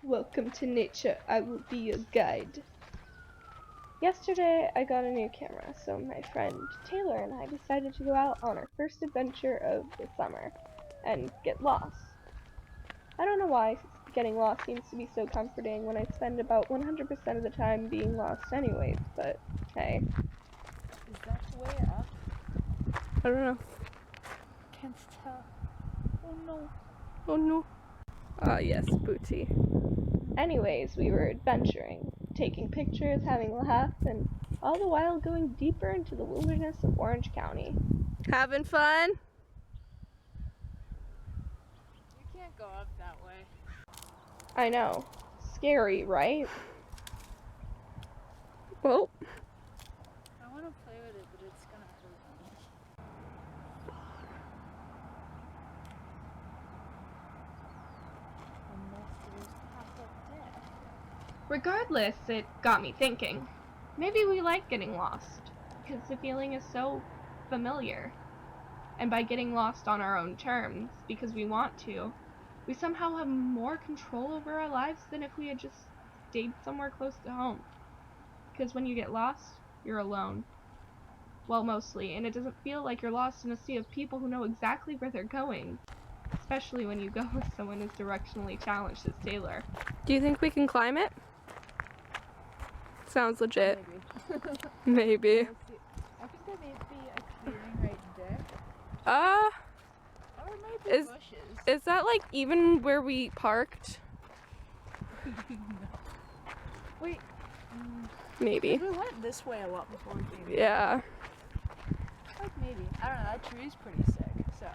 Welcome to nature. I will be your guide. Yesterday, I got a new camera, so my friend Taylor and I decided to go out on our first adventure of the summer and get lost. I don't know why getting lost seems to be so comforting when I spend about 100% of the time being lost anyways, but hey. Is that the way up? I don't know. Can't tell. Oh no. Oh no. Yes, booty. Anyways, we were adventuring, taking pictures, having a laugh, and all the while going deeper into the wilderness of Orange County. Having fun? You can't go up that way. I know. Scary, right? Well, I want to play with it, but it's gonna hurt me. Unless there's a path up there. regardless, it got me thinking. Maybe we like getting lost, because the feeling is so familiar. And by getting lost on our own terms, because we want to, we somehow have more control over our lives than if we had just stayed somewhere close to home. Because when you get lost, you're alone. Well, mostly, and it doesn't feel like you're lost in a sea of people who know exactly where they're going. Especially when you go with someone as directionally challenged as Taylor. Do you think we can climb it? Sounds legit. Maybe. I think there may be a clearing right there. Or maybe bushes. Is that like even where we parked? No. Wait. Maybe. We went this way a lot before we came. Yeah. Like maybe. I don't know, that tree's pretty sick, so.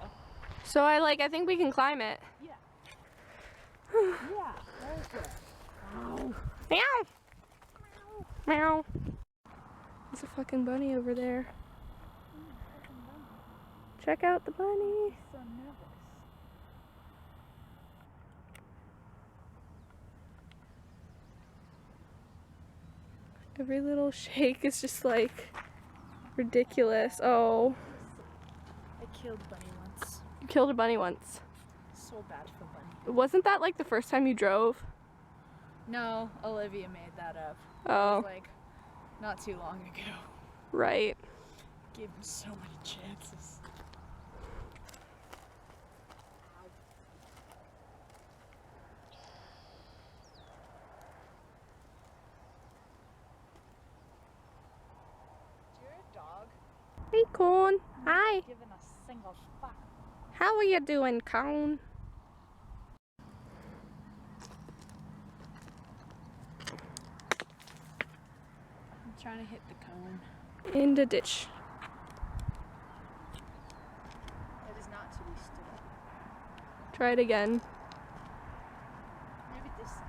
So I think we can climb it. Yeah. Yeah, that is good. Ow. Meow! Meow. There's a fucking bunny over there. Check out the bunny. So nervous. Every little shake is just like ridiculous. Oh. I killed a bunny once. You killed a bunny once. So bad for bunny. Wasn't that like the first time you drove? No, Olivia made that up. Oh. It was like not too long ago. Right. Gave him so many chances. You're a dog. Hey, Cone. Hi. Given a single fuck. How are you doing, Cone? I'm trying to hit the cone. In the ditch. It is not to be stood up. Try it again. Maybe this side.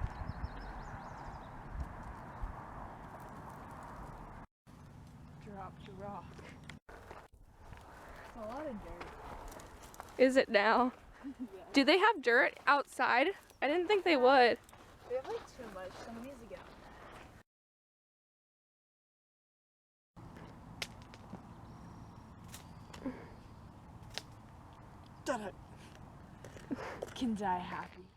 Dropped a rock. It's a lot of dirt. Is it now? Yeah. Do they have dirt outside? I didn't think they would. We have like too much. Someone needs to get on that. Done it. Can die happy.